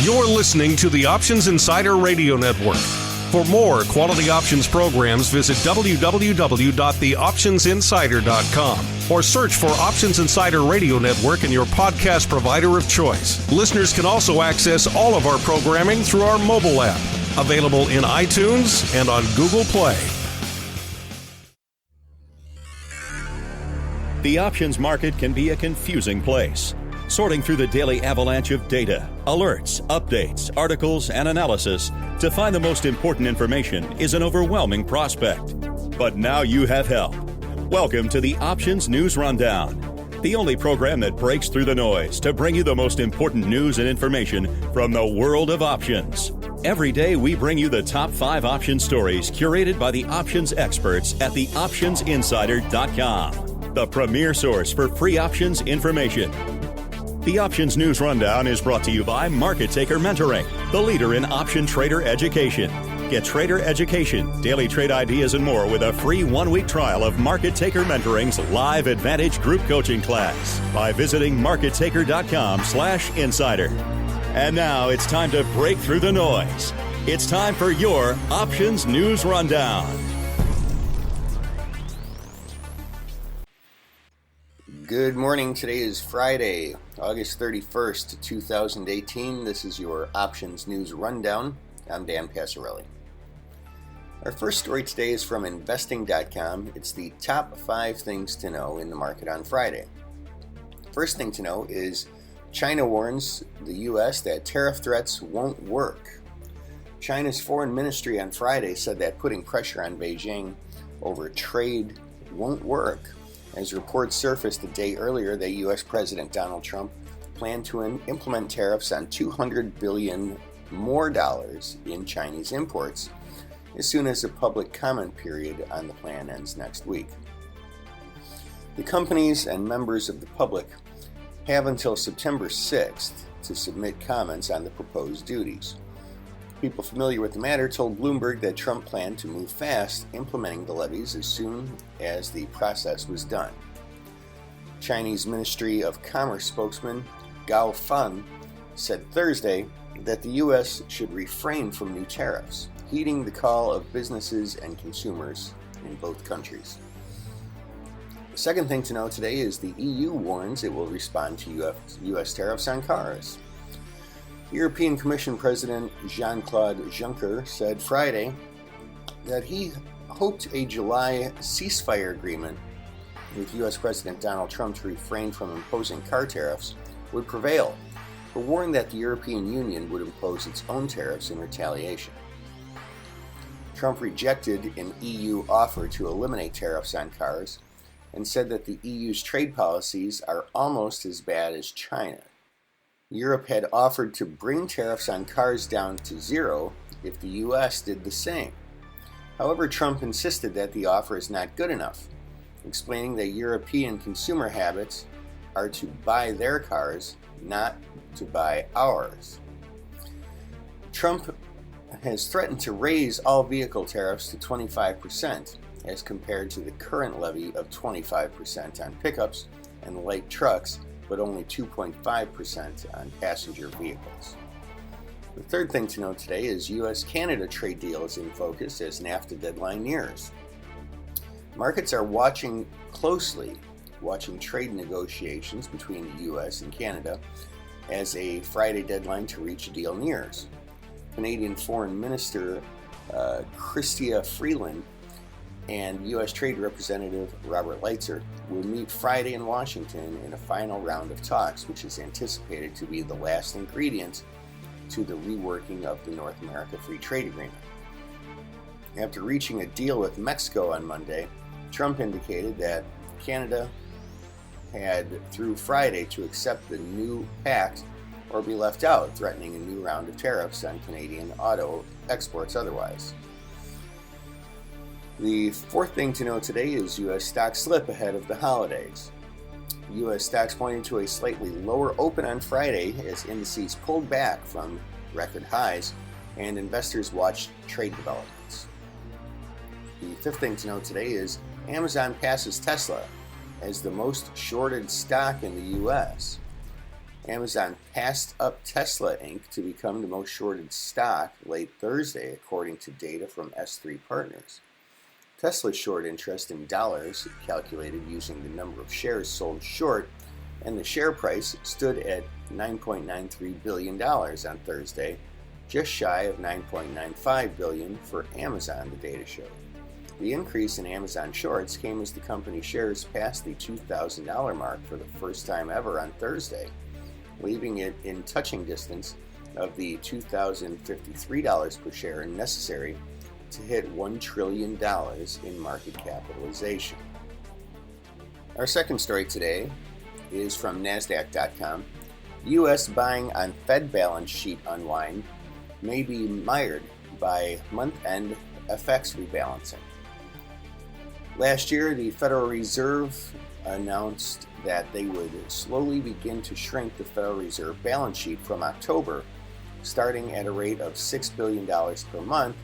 You're listening to the Options Insider Radio Network. For more quality options programs, visit www.theoptionsinsider.com or search for Options Insider Radio Network in your podcast provider of choice. Listeners can also access all of our programming through our mobile app, available in iTunes and on Google Play. The options market can be a confusing place. Sorting through the daily avalanche of data, alerts, updates, articles, and analysis to find the most important information is an overwhelming prospect. But now you have help. Welcome to the Options News Rundown, the only program that breaks through the noise to bring you the most important news and information from the world of options. Every day we bring you the top 5 option stories curated by the options experts at theoptionsinsider.com, the premier source for free options information. The Options News Rundown is brought to you by Market Taker Mentoring, the leader in option trader education. Get trader education, daily trade ideas, and more with a free 1-week trial of Market Taker Mentoring's live Advantage group coaching class by visiting markettaker.com/insider. And now it's time to break through the noise. It's time for your Options News Rundown. Good morning. Today is Friday, August 31st, 2018. This is your Options News Rundown. I'm Dan Passarelli. Our first story today is from investing.com. It's the top 5 things to know in the market on Friday. First thing to know is China warns the U.S. that tariff threats won't work. China's foreign ministry on Friday said that putting pressure on Beijing over trade won't work, as reports surfaced a day earlier that U.S. President Donald Trump planned to implement tariffs on $200 billion more dollars in Chinese imports as soon as the public comment period on the plan ends next week. The companies and members of the public have until September 6th to submit comments on the proposed duties. People familiar with the matter told Bloomberg that Trump planned to move fast, implementing the levies as soon as the process was done. Chinese Ministry of Commerce spokesman Gao Feng said Thursday that the U.S. should refrain from new tariffs, heeding the call of businesses and consumers in both countries. The second thing to know today is the EU warns it will respond to U.S. tariffs on cars. European Commission President Jean-Claude Juncker said Friday that he hoped a July ceasefire agreement with U.S. President Donald Trump to refrain from imposing car tariffs would prevail, but warned that the European Union would impose its own tariffs in retaliation. Trump rejected an EU offer to eliminate tariffs on cars and said that the EU's trade policies are almost as bad as China. Europe had offered to bring tariffs on cars down to zero if the U.S. did the same. However, Trump insisted that the offer is not good enough, explaining that European consumer habits are to buy their cars, not to buy ours. Trump has threatened to raise all vehicle tariffs to 25% as compared to the current levy of 25% on pickups and light trucks, but only 2.5% on passenger vehicles. The third thing to note today is U.S.-Canada trade deal is in focus as NAFTA deadline nears. Markets are watching trade negotiations between the U.S. and Canada as a Friday deadline to reach a deal nears. Canadian Foreign Minister Chrystia Freeland and U.S. Trade Representative Robert Lighthizer will meet Friday in Washington in a final round of talks, which is anticipated to be the last ingredient to the reworking of the North America Free Trade Agreement. After reaching a deal with Mexico on Monday, Trump indicated that Canada had through Friday to accept the new pact or be left out, threatening a new round of tariffs on Canadian auto exports otherwise. The fourth thing to know today is U.S. stock slip ahead of the holidays. U.S. stocks pointed to a slightly lower open on Friday as indices pulled back from record highs and investors watched trade developments. The fifth thing to know today is Amazon passes Tesla as the most shorted stock in the U.S. Amazon passed up Tesla Inc. to become the most shorted stock late Thursday, according to data from S3 Partners. Tesla's short interest in dollars, calculated using the number of shares sold short, and the share price stood at $9.93 billion on Thursday, just shy of $9.95 billion for Amazon, the data showed. The increase in Amazon shorts came as the company's shares passed the $2,000 mark for the first time ever on Thursday, leaving it in touching distance of the $2,053 per share necessary to hit $1 trillion in market capitalization. Our second story today is from NASDAQ.com. U.S. buying on Fed balance sheet unwind may be mired by month-end FX rebalancing. Last year, the Federal Reserve announced that they would slowly begin to shrink the Federal Reserve balance sheet from October, starting at a rate of $6 billion per month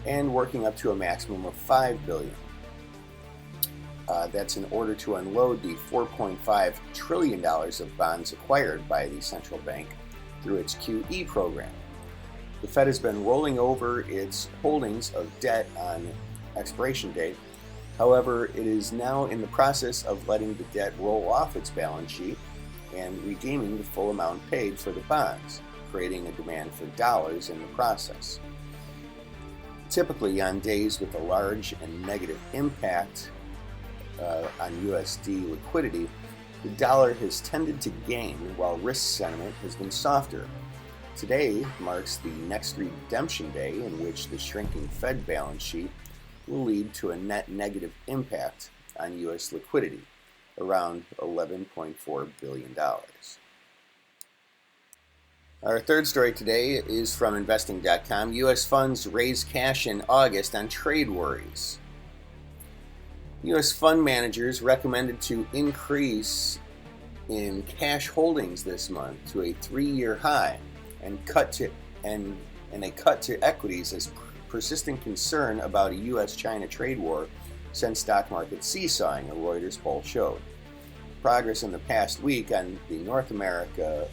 and working up to a maximum of $5 billion. That's in order to unload the $4.5 trillion of bonds acquired by the central bank through its QE program. The Fed has been rolling over its holdings of debt on expiration date. However, it is now in the process of letting the debt roll off its balance sheet and redeeming the full amount paid for the bonds, creating a demand for dollars in the process. Typically, on days with a large and negative impact on USD liquidity, the dollar has tended to gain while risk sentiment has been softer. Today marks the next redemption day in which the shrinking Fed balance sheet will lead to a net negative impact on U.S. liquidity, around $11.4 billion. Our third story today is from Investing.com. U.S. funds raise cash in August on trade worries. U.S. fund managers recommended to increase in cash holdings this month to a 3-year high and a cut to equities as persistent concern about a U.S.-China trade war sent stock markets seesawing, a Reuters poll showed. Progress in the past week on the North American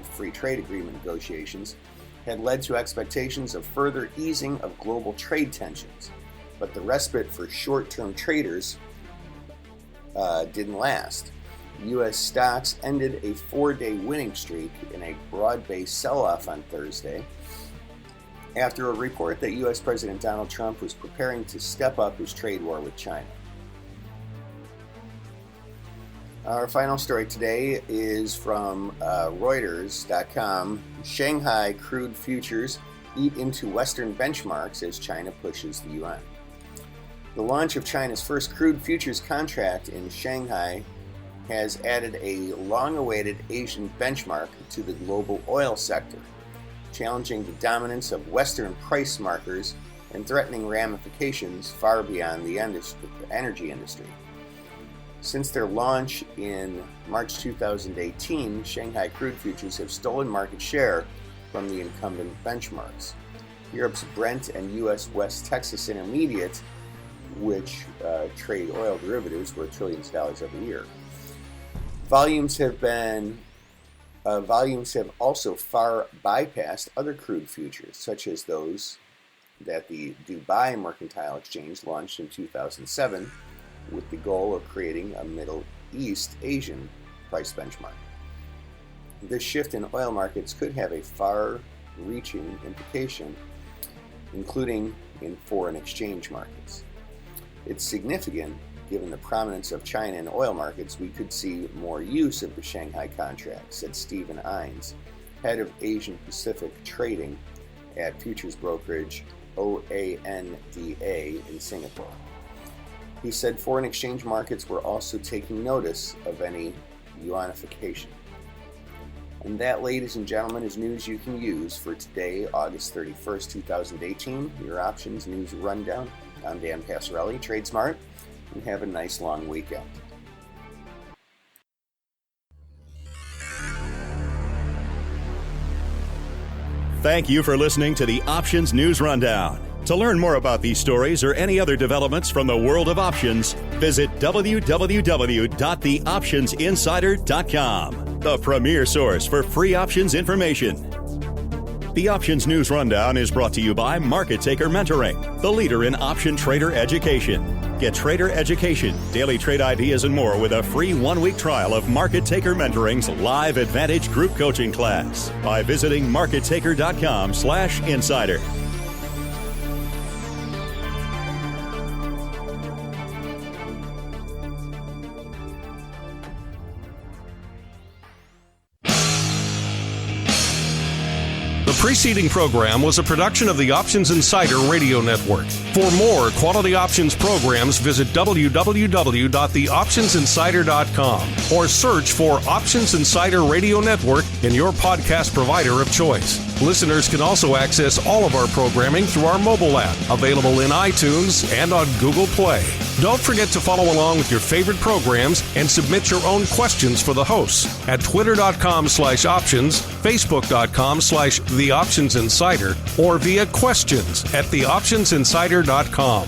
Free Trade Agreement negotiations had led to expectations of further easing of global trade tensions, but the respite for short-term traders didn't last. U.S. stocks ended a 4-day winning streak in a broad-based sell-off on Thursday after a report that U.S. President Donald Trump was preparing to step up his trade war with China. Our final story today is from Reuters.com. Shanghai crude futures eat into Western benchmarks as China pushes the yuan. The launch of China's first crude futures contract in Shanghai has added a long-awaited Asian benchmark to the global oil sector, challenging the dominance of Western price markers and threatening ramifications far beyond the energy industry. Since their launch in March 2018, Shanghai crude futures have stolen market share from the incumbent benchmarks. Europe's Brent and U.S. West Texas Intermediate, which trade oil derivatives worth trillions of dollars every year. Volumes have also far bypassed other crude futures, such as those that the Dubai Mercantile Exchange launched in 2007 with the goal of creating a Middle East Asian price benchmark. This shift in oil markets could have a far-reaching implication, including in foreign exchange markets. It's significant. Given the prominence of China in oil markets, we could see more use of the Shanghai contract, said Stephen Ines, head of Asian Pacific Trading at futures brokerage OANDA in Singapore. He said foreign exchange markets were also taking notice of any yuanification. And that, ladies and gentlemen, is news you can use for today, August 31st, 2018. Your options news rundown. I'm Dan Passarelli, Trade Smart, and have a nice long weekend. Thank you for listening to the Options News Rundown. To learn more about these stories or any other developments from the world of options, visit www.theoptionsinsider.com. the premier source for free options information. The Options News Rundown is brought to you by Market Taker Mentoring, the leader in option trader education. Get trader education, daily trade ideas, and more with a free 1-week trial of Market Taker Mentoring's live Advantage group coaching class by visiting markettaker.com/insider. The preceding program was a production of the Options Insider Radio Network. For more quality options programs, visit www.theoptionsinsider.com or search for Options Insider Radio Network in your podcast provider of choice. Listeners can also access all of our programming through our mobile app, available in iTunes and on Google Play. Don't forget to follow along with your favorite programs and submit your own questions for the hosts at twitter.com/options, facebook.com/theoptionsinsider, or via questions at theoptionsinsider.com.